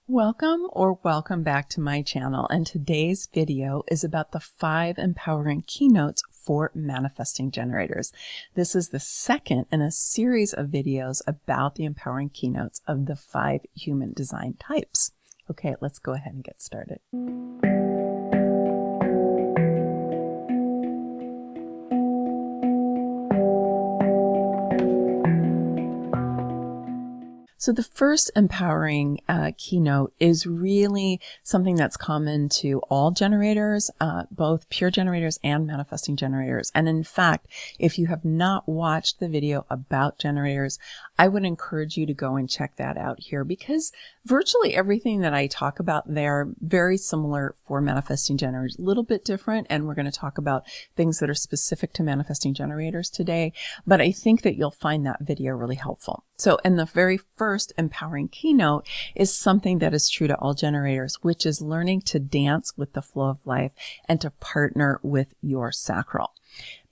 Welcome back to my channel, and today's video is about the 5 empowering keynotes for manifesting generators. This is the second in a series of videos about the empowering keynotes of the 5 human design types. Okay, let's go ahead and get started. So the first empowering keynote is really something that's common to all generators, both pure generators and manifesting generators. And in fact, if you have not watched the video about generators, I would encourage you to go and check that out here, because virtually everything that I talk about there, very similar for manifesting generators, a little bit different. And we're going to talk about things that are specific to manifesting generators today. But I think that you'll find that video really helpful. So in the very first empowering keynote is something that is true to all generators, which is learning to dance with the flow of life and to partner with your sacral.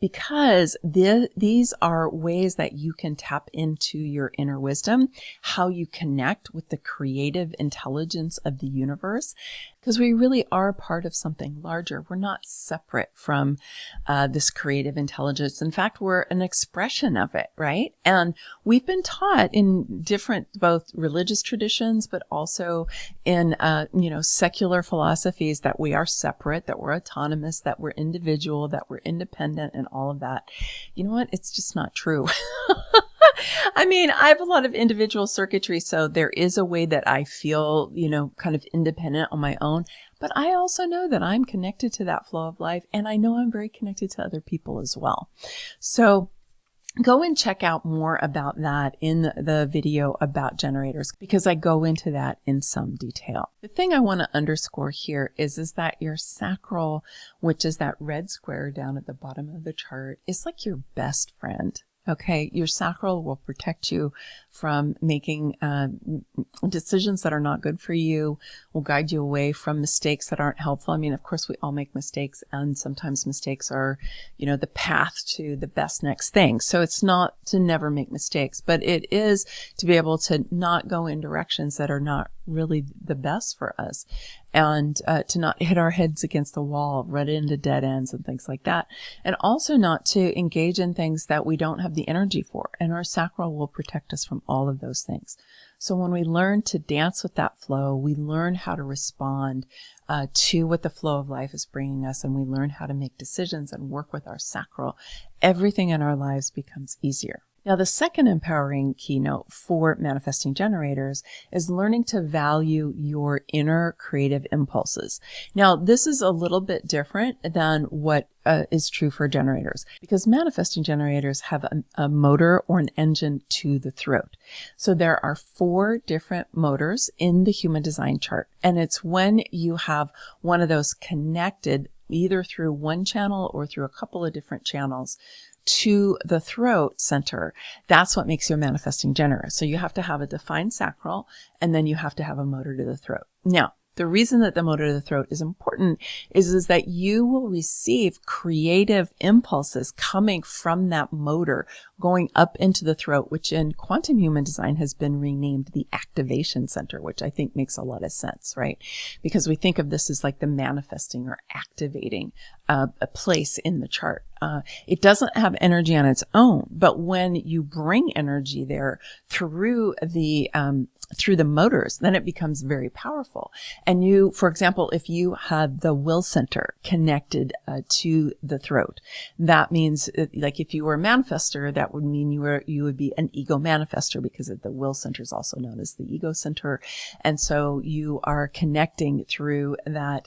Because these are ways that you can tap into your inner wisdom, how you connect with the creative intelligence of the universe, because we really are part of something larger. We're not separate from this creative intelligence. In fact, we're an expression of it, right? And we've been taught in different, both religious traditions, but also in, secular philosophies that we are separate, that we're autonomous, that we're individual, that we're independent, and all of that. You know what? It's just not true. I mean, I have a lot of individual circuitry, so there is a way that I feel, kind of independent on my own. But I also know that I'm connected to that flow of life, and I know I'm very connected to other people as well. So go and check out more about that in the video about generators, because I go into that in some detail. The thing I want to underscore here is that your sacral, which is that red square down at the bottom of the chart, is like your best friend. Okay, your sacral will protect you from making decisions that are not good for you, will guide you away from mistakes that aren't helpful. I mean, of course, we all make mistakes, and sometimes mistakes are, the path to the best next thing. So it's not to never make mistakes, but it is to be able to not go in directions that are not really the best for us, and to not hit our heads against the wall, run into dead ends and things like that. And also not to engage in things that we don't have the energy for. And our sacral will protect us from all of those things. So when we learn to dance with that flow, we learn how to respond to what the flow of life is bringing us, and we learn how to make decisions and work with our sacral. Everything in our lives becomes easier. Now, the second empowering keynote for manifesting generators is learning to value your inner creative impulses. Now, this is a little bit different than what is true for generators, because manifesting generators have a motor or an engine to the throat. So there are 4 different motors in the human design chart, and it's when you have one of those connected either through one channel or through a couple of different channels to the throat center, that's what makes you a manifesting generator. So you have to have a defined sacral, and then you have to have a motor to the throat. Now, the reason that the motor to the throat is important is that you will receive creative impulses coming from that motor going up into the throat, which in quantum human design has been renamed the activation center, which I think makes a lot of sense, right? Because we think of this as like the manifesting or activating a place in the chart. It doesn't have energy on its own, but when you bring energy there through the motors, then it becomes very powerful. And you, for example, if you have the will center connected to the throat, that means, like if you were a manifester, that would mean you would be an ego manifester, because the will center is also known as the ego center. And so you are connecting through that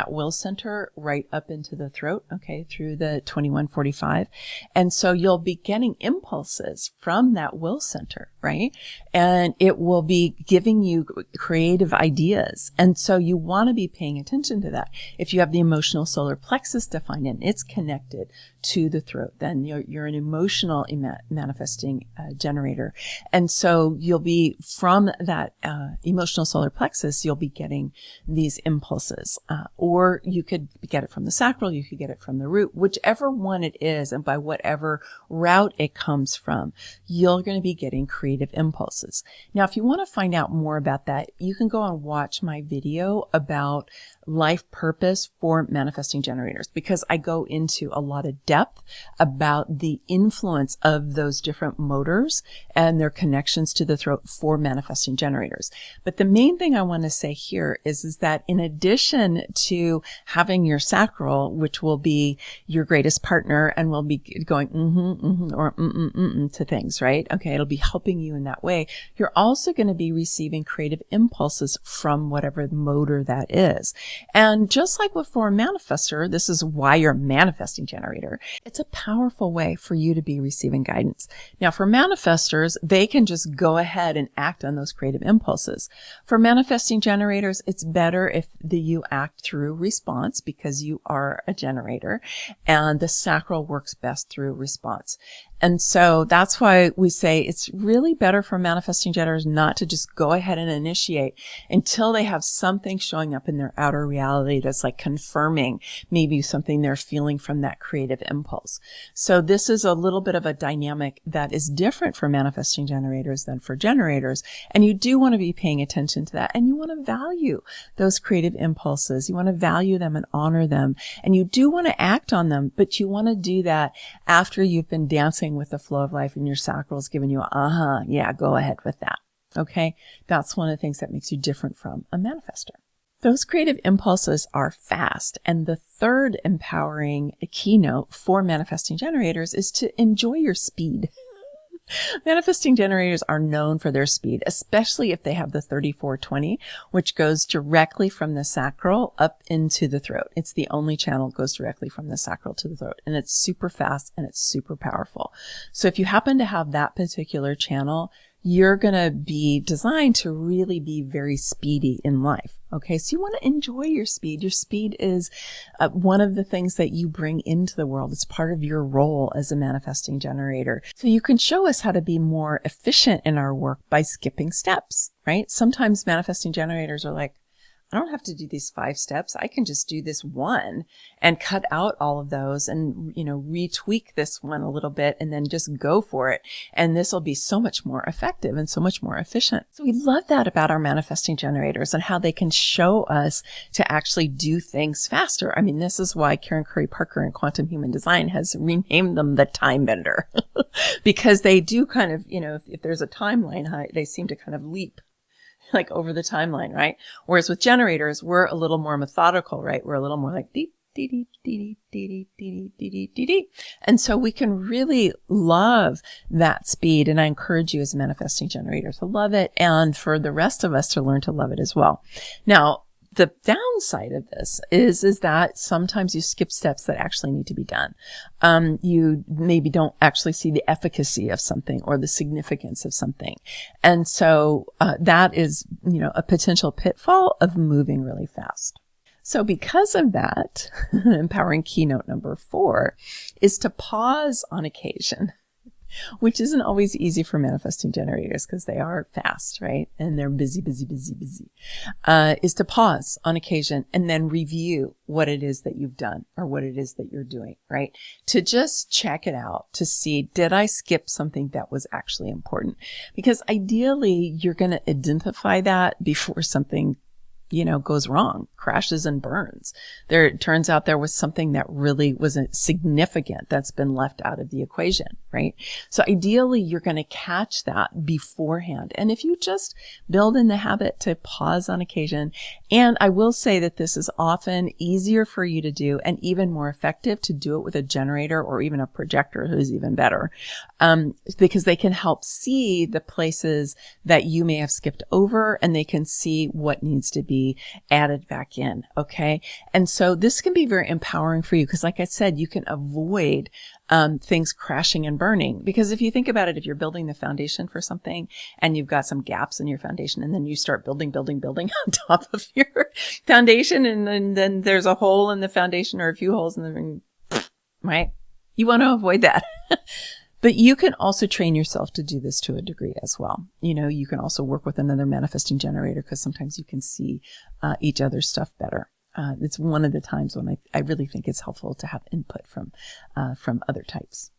will center right up into the throat, okay, through the 2145. And so you'll be getting impulses from that will center, right? And it will be giving you creative ideas ideas. And so you want to be paying attention to that. If you have the emotional solar plexus defined and it's connected to the throat, then you're an emotional manifesting generator. And so you'll be from that emotional solar plexus, you'll be getting these impulses. Or you could get it from the sacral, you could get it from the root, whichever one it is, and by whatever route it comes from, you're going to be getting creative impulses. Now, if you want to find out more about that, you can go and watch my video about life purpose for manifesting generators, because I go into a lot of depth about the influence of those different motors and their connections to the throat for manifesting generators. But the main thing I want to say here is that in addition to having your sacral, which will be your greatest partner and will be going or to things, right? Okay, it'll be helping you in that way. You're also going to be receiving creative impulses from whatever motor that is. And just like for a manifestor, this is why you're a manifesting generator. It's a powerful way for you to be receiving guidance. Now, for manifestors, they can just go ahead and act on those creative impulses. For manifesting generators, it's better if you act through response, because you are a generator, and the sacral works best through response. And so that's why we say it's really better for manifesting generators not to just go ahead and initiate until they have something showing up in their outer reality that's like confirming maybe something they're feeling from that creative impulse. So this is a little bit of a dynamic that is different for manifesting generators than for generators. And you do want to be paying attention to that. And you want to value those creative impulses. You want to value them and honor them. And you do want to act on them, but you want to do that after you've been dancing with the flow of life and your sacral's giving you yeah, go ahead with that. Okay. That's one of the things that makes you different from a manifestor. Those creative impulses are fast. And the third empowering keynote for manifesting generators is to enjoy your speed. Manifesting generators are known for their speed, especially if they have the 3420, which goes directly from the sacral up into the throat. It's the only channel that goes directly from the sacral to the throat, and it's super fast and it's super powerful. So if you happen to have that particular channel, you're going to be designed to really be very speedy in life. Okay. So you want to enjoy your speed. Your speed is one of the things that you bring into the world. It's part of your role as a manifesting generator. So you can show us how to be more efficient in our work by skipping steps, right? Sometimes manifesting generators are like, I don't have to do these 5 steps. I can just do this one and cut out all of those and, retweak this one a little bit and then just go for it. And this will be so much more effective and so much more efficient. So we love that about our manifesting generators and how they can show us to actually do things faster. I mean, this is why Karen Curry Parker in Quantum Human Design has renamed them the time bender because they do kind of, if there's a timeline, they seem to kind of leap like over the timeline, right? Whereas with generators, we're a little more methodical, right? We're a little more like deep, dee, dee, dee, dee, dee, dee, dee, dee, dee, dee. And so we can really love that speed. And I encourage you as a manifesting generator to love it. And for the rest of us to learn to love it as well. Now, the downside of this is that sometimes you skip steps that actually need to be done. You maybe don't actually see the efficacy of something or the significance of something. And so, that is, a potential pitfall of moving really fast. So because of that, empowering keynote number 4 is to pause on occasion. Which isn't always easy for manifesting generators because they are fast, right? And they're busy, is to pause on occasion and then review what it is that you've done or what it is that you're doing, right? To just check it out to see, did I skip something that was actually important? Because ideally, you're going to identify that before something goes wrong, crashes and burns. It turns out there was something that really wasn't significant that's been left out of the equation, right? So ideally, you're going to catch that beforehand. And if you just build in the habit to pause on occasion, and I will say that this is often easier for you to do and even more effective to do it with a generator or even a projector who's even better, because they can help see the places that you may have skipped over and they can see what needs to be be added back in. Okay. And so this can be very empowering for you because, like I said, you can avoid things crashing and burning. Because if you think about it, if you're building the foundation for something and you've got some gaps in your foundation and then you start building on top of your foundation and then there's a hole in the foundation or a few holes in the, right? You want to avoid that. But you can also train yourself to do this to a degree as well. You can also work with another manifesting generator because sometimes you can see each other's stuff better. It's one of the times when I really think it's helpful to have input from other types.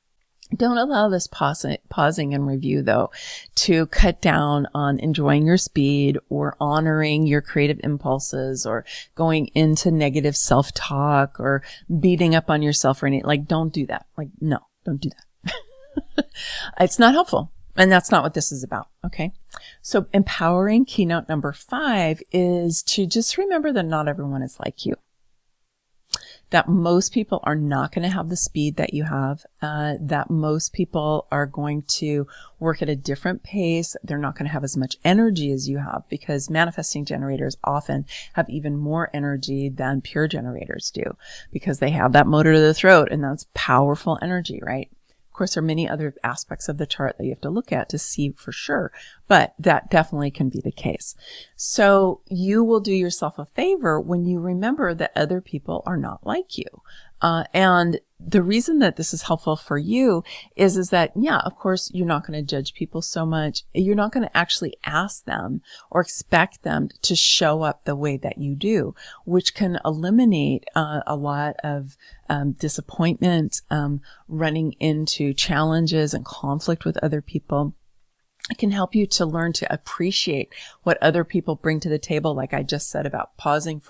Don't allow this pausing and review, though, to cut down on enjoying your speed or honoring your creative impulses or going into negative self-talk or beating up on yourself or anything. Like, don't do that. Like, no, don't do that. It's not helpful. And that's not what this is about. Okay. So empowering keynote number 5 is to just remember that not everyone is like you. That most people are not going to have the speed that you have, that most people are going to work at a different pace. They're not going to have as much energy as you have because manifesting generators often have even more energy than pure generators do because they have that motor to the throat and that's powerful energy, right? Of course, there are many other aspects of the chart that you have to look at to see for sure, but that definitely can be the case. So you will do yourself a favor when you remember that other people are not like you. And the reason that this is helpful for you is that, yeah, of course, you're not going to judge people so much. You're not going to actually ask them or expect them to show up the way that you do, which can eliminate a lot of disappointment, running into challenges and conflict with other people. It can help you to learn to appreciate what other people bring to the table. Like I just said about pausing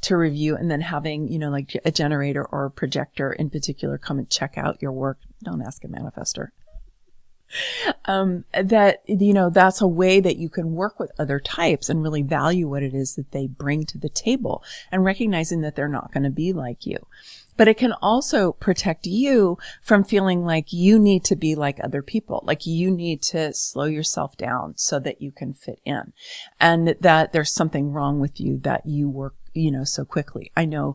to review and then having, like a generator or a projector in particular come and check out your work. Don't ask a manifestor. That's a way that you can work with other types and really value what it is that they bring to the table and recognizing that they're not going to be like you. But it can also protect you from feeling like you need to be like other people, like you need to slow yourself down so that you can fit in, and that there's something wrong with you that you work, so quickly. I know,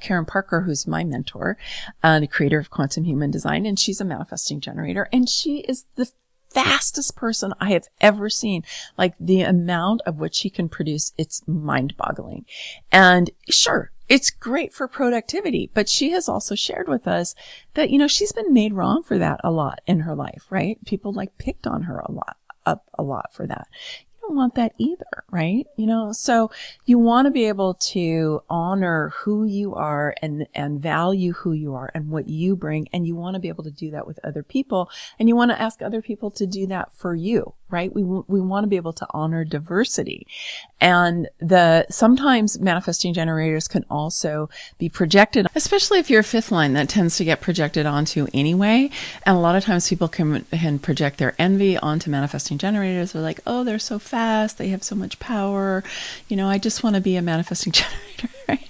Karen Parker, who's my mentor, the creator of Quantum Human Design, and she's a manifesting generator, and she is the fastest person I have ever seen. Like the amount of what she can produce, it's mind-boggling. And sure, it's great for productivity, but she has also shared with us that, she's been made wrong for that a lot in her life, right? People picked on her a lot for that. You don't want that either, right? So you want to be able to honor who you are and value who you are and what you bring. And you want to be able to do that with other people. And you want to ask other people to do that for you, right? We want to be able to honor diversity. And sometimes manifesting generators can also be projected, especially if you're a fifth line, that tends to get projected onto anyway. And a lot of times people can project their envy onto manifesting generators. They're like, oh, they're so fast. They have so much power. I just want to be a manifesting generator, right?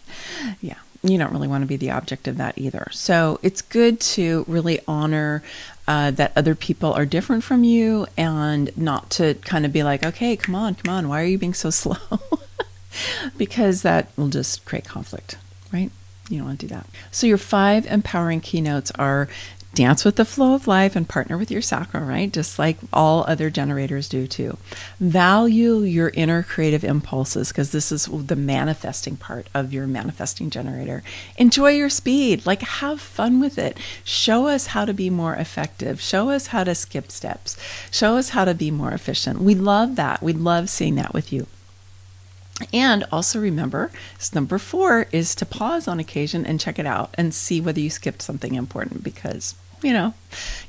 Yeah. You don't really want to be the object of that either. So it's good to really honor that other people are different from you and not to kind of be like, okay, come on. Why are you being so slow? Because that will just create conflict, right? You don't want to do that. So your 5 empowering keynotes are dance with the flow of life and partner with your sacral, right? Just like all other generators do too. Value your inner creative impulses because this is the manifesting part of your manifesting generator. Enjoy your speed, have fun with it. Show us how to be more effective. Show us how to skip steps. Show us how to be more efficient. We love that. We love seeing that with you. And also remember, number 4 is to pause on occasion and check it out and see whether you skipped something important because,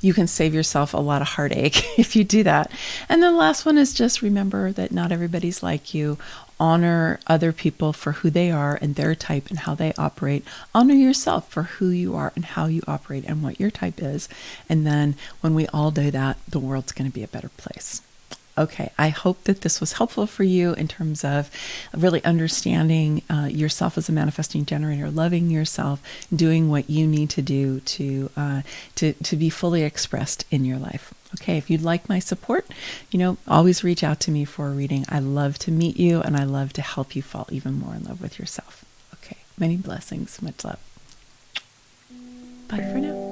you can save yourself a lot of heartache if you do that. And then the last one is just remember that not everybody's like you. Honor other people for who they are and their type and how they operate. Honor yourself for who you are and how you operate and what your type is. And then when we all do that, the world's going to be a better place. Okay, I hope that this was helpful for you in terms of really understanding yourself as a manifesting generator, loving yourself, doing what you need to do to be fully expressed in your life. Okay. okay. If you'd like my support, always reach out to me for a reading. I love to meet you, and I love to help you fall even more in love with yourself. Okay. Many blessings. Much love. Bye for now.